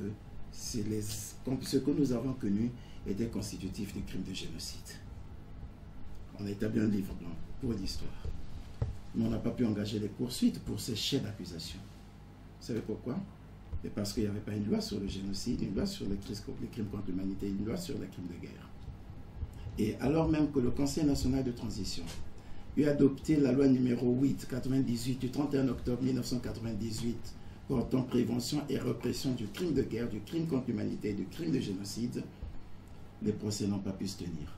ce que nous avons connu était constitutif du crime de génocide. On a établi un livre blanc pour l'histoire. Mais on n'a pas pu engager les poursuites pour ces chefs d'accusation. Vous savez pourquoi? C'est parce qu'il n'y avait pas une loi sur le génocide, une loi sur les crimes contre l'humanité, une loi sur les crimes de guerre. Et alors même que le Conseil national de transition eut adopté la loi numéro 8/98 du 31 octobre 1998 portant prévention et répression du crime de guerre, du crime contre l'humanité et du crime de génocide, les procès n'ont pas pu se tenir.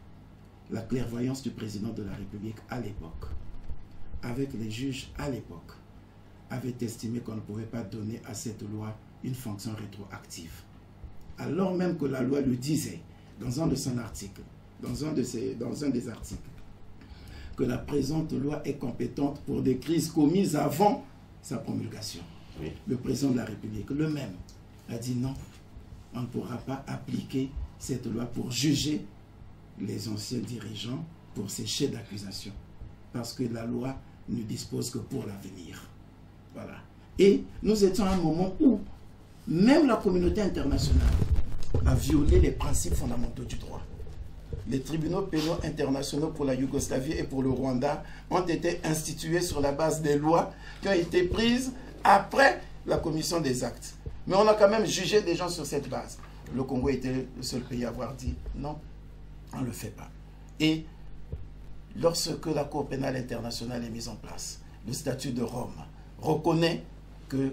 La clairvoyance du président de la République à l'époque, avec les juges à l'époque, avait estimé qu'on ne pouvait pas donner à cette loi une fonction rétroactive. Alors même que la loi le disait dans un de son article, dans un des articles, que la présente loi est compétente pour des crises commises avant sa promulgation. Oui. Le président de la République, le même, a dit non, on ne pourra pas appliquer cette loi pour juger les anciens dirigeants pour ces chefs d'accusation, parce que la loi ne dispose que pour l'avenir. Voilà. Et nous étions à un moment où même la communauté internationale a violé les principes fondamentaux du droit. Les tribunaux pénaux internationaux pour la Yougoslavie et pour le Rwanda ont été institués sur la base des lois qui ont été prises après la commission des actes. Mais on a quand même jugé des gens sur cette base. Le Congo était le seul pays à avoir dit non, on ne le fait pas. Et lorsque la Cour pénale internationale est mise en place, le statut de Rome reconnaît que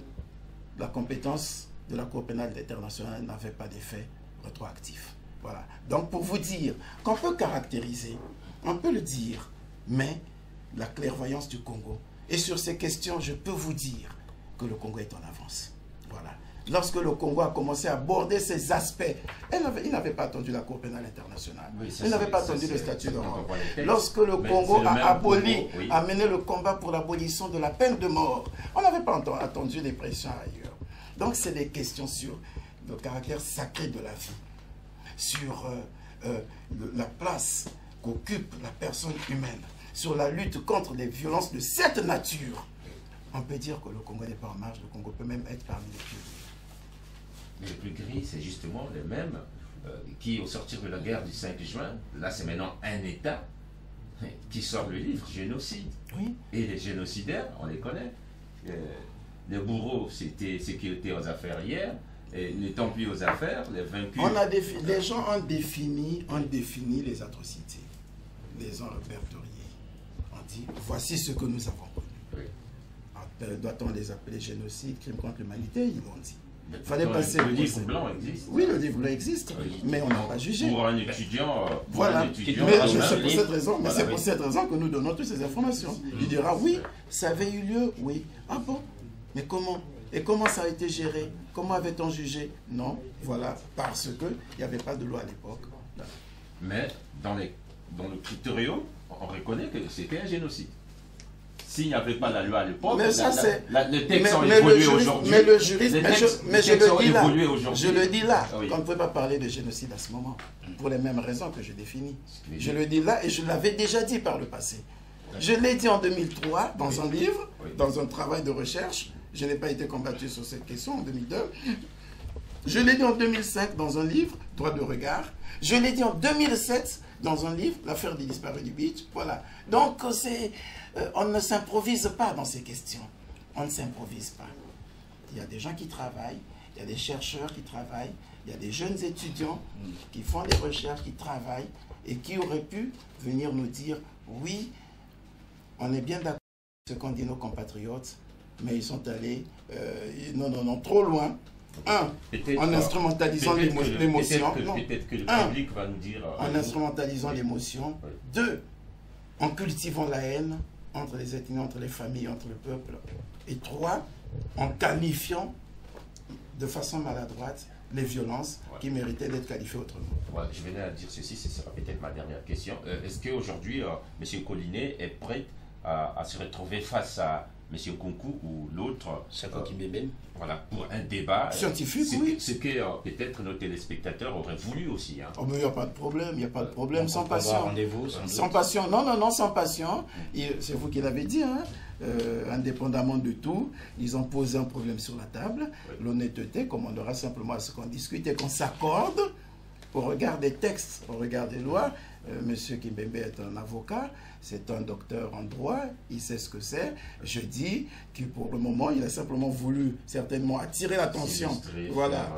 la compétence de la Cour pénale internationale n'avait pas d'effet rétroactif. Voilà. Donc pour vous dire qu'on peut caractériser, on peut le dire, mais la clairvoyance du Congo, et sur ces questions, je peux vous dire que le Congo est en avance. Voilà. Lorsque le Congo a commencé à aborder ces aspects, il n'avait pas attendu la Cour pénale internationale. Oui, il n'avait pas attendu le statut de Rome. Lorsque le Congo a mené le combat pour l'abolition de la peine de mort, on n'avait pas attendu les pressions ailleurs. Donc c'est des questions sur le caractère sacré de la vie, sur la place qu'occupe la personne humaine, sur la lutte contre les violences de cette nature, on peut dire que le Congo n'est pas en marge, le Congo peut même être parmi les plus gris. Les plus gris, c'est justement les mêmes qui, au sortir de la guerre du 5 juin, là c'est maintenant un État qui sort le livre Génocide. Oui. Et les génocidaires, on les connaît. Les bourreaux, c'était sécurité aux affaires hier, et les tant pis aux affaires, les vaincus. Les gens ont défini les atrocités, les ont répertoriés. On dit, voici ce que nous avons connu. Oui. Doit-on les appeler génocide, crime contre l'humanité? Ils l'ont dit. Fallait passer le livre blanc existe. Oui, le livre blanc existe, oui. Mais on n'a pas jugé. Pour un étudiant, voilà. Mais c'est pour cette raison, pour cette raison que nous donnons toutes ces informations. Il dira oui, ça avait eu lieu, oui. Ah bon? Mais comment? Et comment ça a été géré? Comment avait-on jugé? Non, voilà, parce qu'il n'y avait pas de loi à l'époque. Mais dans le critérium, on reconnaît que c'était un génocide. S'il n'y avait pas la loi à l'époque, les textes ont évolué aujourd'hui. Mais le juriste, mais je le dis là, oui. On ne peut pas parler de génocide à ce moment, pour les mêmes raisons que je définis. Je le dis là et je l'avais déjà dit par le passé. Je l'ai dit en 2003 dans un livre, dans un travail de recherche. Je n'ai pas été combattu sur cette question en 2002. Je l'ai dit en 2005 dans un livre, Droit de regard. Je l'ai dit en 2007 dans un livre, L'affaire des disparus du beach. Voilà. Donc, on ne s'improvise pas dans ces questions. On ne s'improvise pas. Il y a des gens qui travaillent, il y a des chercheurs qui travaillent, il y a des jeunes étudiants qui font des recherches, qui travaillent et qui auraient pu venir nous dire, oui, on est bien d'accord avec ce qu'ont dit nos compatriotes, mais ils sont allés, non, trop loin. En instrumentalisant l'émotion. Peut-être que le public va nous dire... en instrumentalisant l'émotion. Oui. 2, en cultivant la haine entre les ethnies, entre les familles, entre le peuple. Et 3, en qualifiant de façon maladroite les violences qui méritaient d'être qualifiées autrement. Ouais, je venais à dire ceci, ce sera peut-être ma dernière question. Est-ce qu'aujourd'hui, M. Collinet est prêt à se retrouver face à M. Kunku ou l'autre, voilà, pour un débat scientifique, oui. Ce que peut-être nos téléspectateurs auraient voulu aussi. Hein. Oh, mais il n'y a pas de problème, il n'y a pas de problème, sans passion. Sans passion, non, sans passion. C'est vous qui l'avez dit, hein. Indépendamment de tout, ils ont posé un problème sur la table. Oui. L'honnêteté commandera simplement à ce qu'on discute et qu'on s'accorde au regard des textes, au regard des lois. Monsieur Kimbembe est un avocat, c'est un docteur en droit, il sait ce que c'est. Je dis que pour le moment, il a simplement voulu certainement attirer l'attention. Voilà.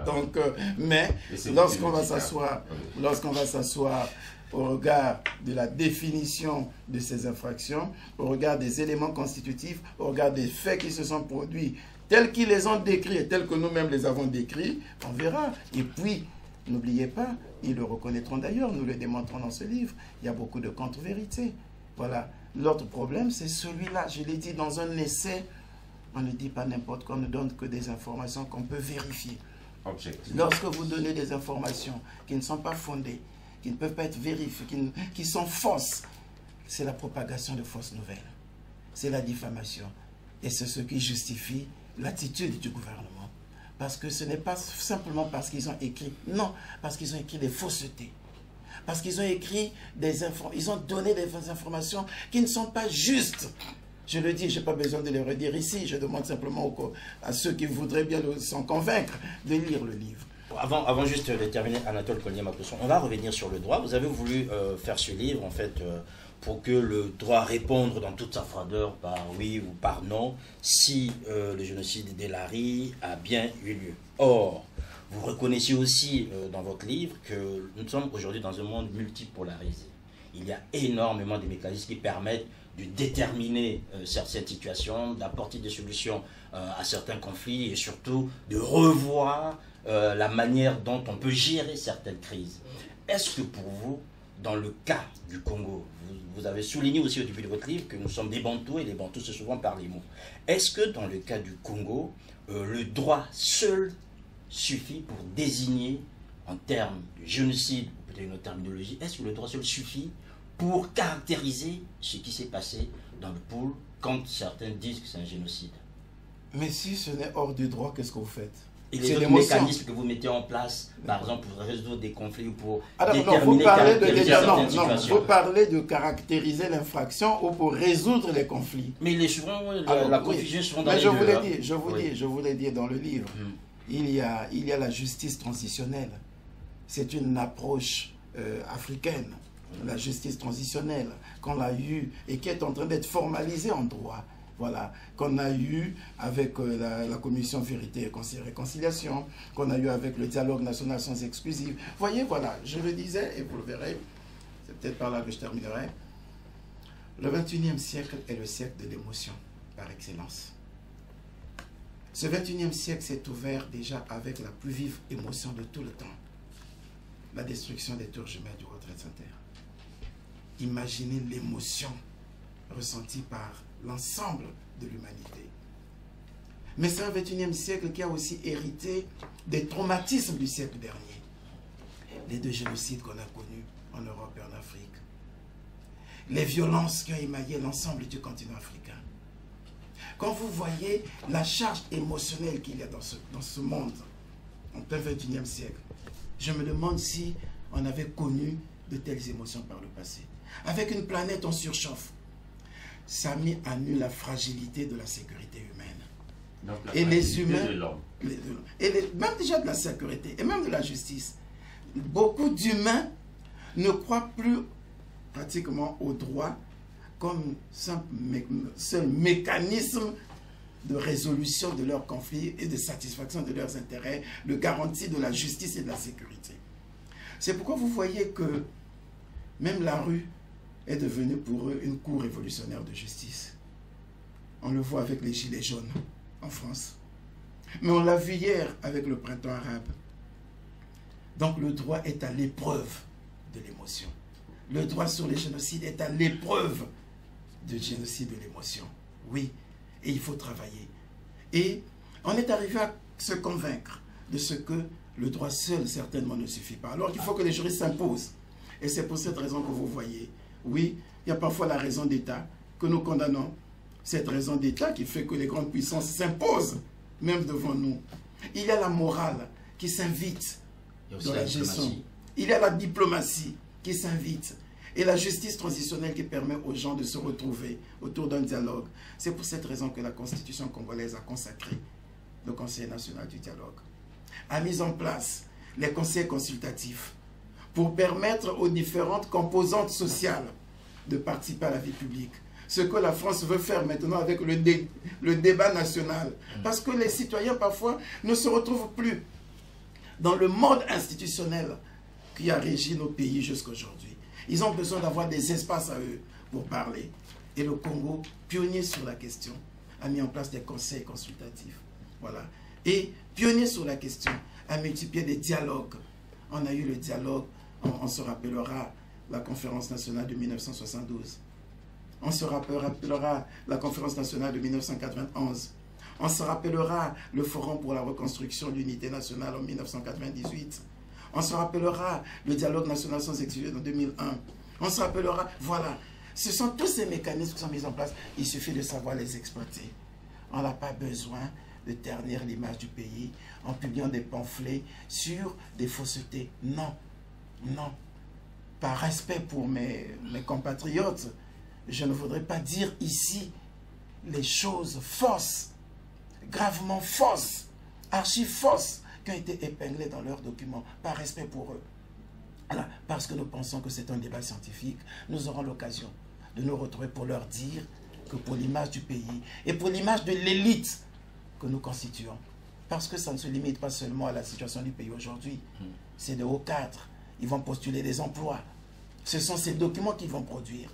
Donc, mais lorsqu'on va s'asseoir au regard de la définition de ces infractions, au regard des éléments constitutifs, au regard des faits qui se sont produits, tels qu'ils les ont décrits et tels que nous-mêmes les avons décrits, on verra. Et puis, n'oubliez pas, ils le reconnaîtront d'ailleurs, nous le démontrons dans ce livre, il y a beaucoup de contre-vérités. Voilà. L'autre problème, c'est celui-là. Je l'ai dit dans un essai, on ne dit pas n'importe quoi, on ne donne que des informations qu'on peut vérifier. Lorsque vous donnez des informations qui ne sont pas fondées, qui ne peuvent pas être vérifiées, qui sont fausses, c'est la propagation de fausses nouvelles. C'est la diffamation. Et c'est ce qui justifie l'attitude du gouvernement. Parce que ce n'est pas simplement parce qu'ils ont écrit, non, parce qu'ils ont écrit des faussetés. Parce qu'ils ont écrit ils ont donné des informations qui ne sont pas justes. Je le dis, je n'ai pas besoin de le redire ici, je demande simplement à ceux qui voudraient bien s'en convaincre de lire le livre. Avant juste de terminer, Anatole Collinet-Maclosson, on va revenir sur le droit. Vous avez voulu faire ce livre, en fait, pour que le droit réponde dans toute sa froideur par oui ou par non, si le génocide d'El-Ari a bien eu lieu. Or, vous reconnaissez aussi dans votre livre que nous sommes aujourd'hui dans un monde multipolarisé. Il y a énormément de mécanismes qui permettent de déterminer certaines situations, d'apporter des solutions à certains conflits et surtout de revoir la manière dont on peut gérer certaines crises. Est-ce que pour vous, dans le cas du Congo, vous avez souligné aussi au début de votre livre que nous sommes des Bantous et les Bantous c'est souvent par les mots. Est-ce que dans le cas du Congo, le droit seul suffit pour désigner en termes de génocide, peut-être une autre terminologie, est-ce que le droit seul suffit pour caractériser ce qui s'est passé dans le pôle quand certains disent que c'est un génocide? Mais si ce n'est hors du droit, qu'est-ce que vous faites? Et les autres mécanismes que vous mettez en place, par exemple, pour résoudre des conflits ou pour déterminer, vous parlez de caractériser l'infraction ou pour résoudre les conflits. Mais il est souvent, la confusion est souvent dans les deux. Mais je vous l'ai dit dans le livre, il y a la justice transitionnelle. C'est une approche africaine, la justice transitionnelle, qu'on a eue et qui est en train d'être formalisée en droit. Voilà, qu'on a eu avec la commission Vérité et Réconciliation, qu'on a eu avec le dialogue national sans exclusive. Vous voyez, voilà, je le disais et vous le verrez, c'est peut-être par là que je terminerai. Le 21e siècle est le siècle de l'émotion par excellence. Ce 21e siècle s'est ouvert déjà avec la plus vive émotion de tout le temps. La destruction des tours jumelles du World Trade Center. Imaginez l'émotion ressentie par l'ensemble de l'humanité. Mais c'est un 21e siècle qui a aussi hérité des traumatismes du siècle dernier. Les 2 génocides qu'on a connus en Europe et en Afrique. Les violences qui ont émaillé l'ensemble du continent africain. Quand vous voyez la charge émotionnelle qu'il y a dans ce monde, en plein 21e siècle, je me demande si on avait connu de telles émotions par le passé. Avec une planète en surchauffe, ça a mis à nu la fragilité de la sécurité humaine. Donc, et les humains, même déjà de la sécurité et même de la justice, beaucoup d'humains ne croient plus pratiquement au droit comme seul mécanisme de résolution de leurs conflits et de satisfaction de leurs intérêts, de garantie de la justice et de la sécurité. C'est pourquoi vous voyez que même la rue est devenue pour eux une cour révolutionnaire de justice. On le voit avec les gilets jaunes en France. Mais on l'a vu hier avec le printemps arabe. Donc le droit est à l'épreuve de l'émotion. Le droit sur les génocides est à l'épreuve du génocide de l'émotion. Oui, et il faut travailler. Et on est arrivé à se convaincre de ce que le droit seul certainement ne suffit pas. Alors qu'il faut que les juristes s'imposent. Et c'est pour cette raison que vous voyez, oui, il y a parfois la raison d'État que nous condamnons. Cette raison d'État qui fait que les grandes puissances s'imposent, même devant nous. Il y a la morale qui s'invite dans la gestion. Il y a la diplomatie qui s'invite. Et la justice transitionnelle qui permet aux gens de se retrouver autour d'un dialogue. C'est pour cette raison que la Constitution congolaise a consacré le Conseil national du dialogue. A mis en place les conseils consultatifs pour permettre aux différentes composantes sociales de participer à la vie publique. Ce que la France veut faire maintenant avec le débat national. Parce que les citoyens, parfois, ne se retrouvent plus dans le mode institutionnel qui a régi nos pays jusqu'à aujourd'hui. Ils ont besoin d'avoir des espaces à eux pour parler. Et le Congo, pionnier sur la question, a mis en place des conseils consultatifs. Voilà. Et pionnier sur la question, a multiplié des dialogues. On a eu le dialogue, on se rappellera la conférence nationale de 1972. On se rappellera la conférence nationale de 1991. On se rappellera le Forum pour la reconstruction de l'unité nationale en 1998. On se rappellera le dialogue national sans exclusion en 2001. On se rappellera, voilà. Ce sont tous ces mécanismes qui sont mis en place. Il suffit de savoir les exploiter. On n'a pas besoin de ternir l'image du pays en publiant des pamphlets sur des faussetés. Non, non. Par respect pour mes compatriotes, je ne voudrais pas dire ici les choses fausses, gravement fausses, archi fausses, qui ont été épinglées dans leurs documents, par respect pour eux. Alors, parce que nous pensons que c'est un débat scientifique, nous aurons l'occasion de nous retrouver pour leur dire que pour l'image du pays et pour l'image de l'élite que nous constituons, parce que ça ne se limite pas seulement à la situation du pays aujourd'hui, c'est de hauts cadres, ils vont postuler des emplois. Ce sont ces documents qu'ils vont produire.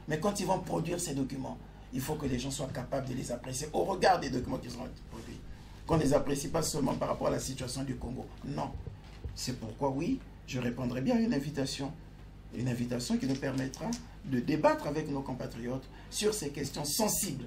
Mais quand ils vont produire ces documents, il faut que les gens soient capables de les apprécier au regard des documents qu'ils ont produits. Qu'on ne les apprécie pas seulement par rapport à la situation du Congo. Non. C'est pourquoi, oui, je répondrai bien à une invitation. Une invitation qui nous permettra de débattre avec nos compatriotes sur ces questions sensibles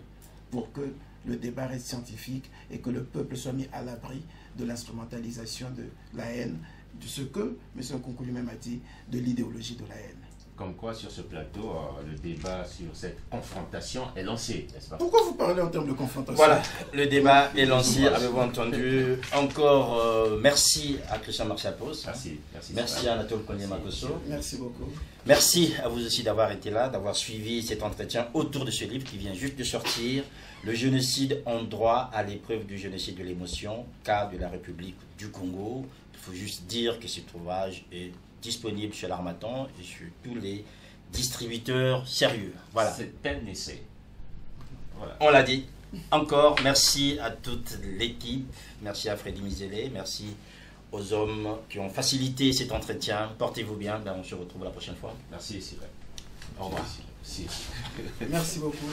pour que le débat reste scientifique et que le peuple soit mis à l'abri de l'instrumentalisation de la haine, de ce que M. Nkunku lui-même a dit, de l'idéologie de la haine. comme quoi sur ce plateau, le débat sur cette confrontation est lancé, n'est-ce pas? Pourquoi vous parlez en termes de confrontation? Voilà, le débat est lancé, avez-vous entendu? Encore merci à Christian Marchapos. Merci à Anatole Konyemakoso. Merci beaucoup. Merci à vous aussi d'avoir été là, d'avoir suivi cet entretien autour de ce livre qui vient juste de sortir. Le génocide en droit à l'épreuve du génocide de l'émotion, cas de la République du Congo. Il faut juste dire que cet ouvrage est disponible chez l'Harmattan et sur tous les distributeurs sérieux. Voilà. C'est un essai. Voilà. On l'a dit. Encore, merci à toute l'équipe. Merci à Freddy Mizele. Merci aux hommes qui ont facilité cet entretien. Portez-vous bien. Ben, on se retrouve la prochaine fois. Merci, Cyril. Au revoir. Merci beaucoup.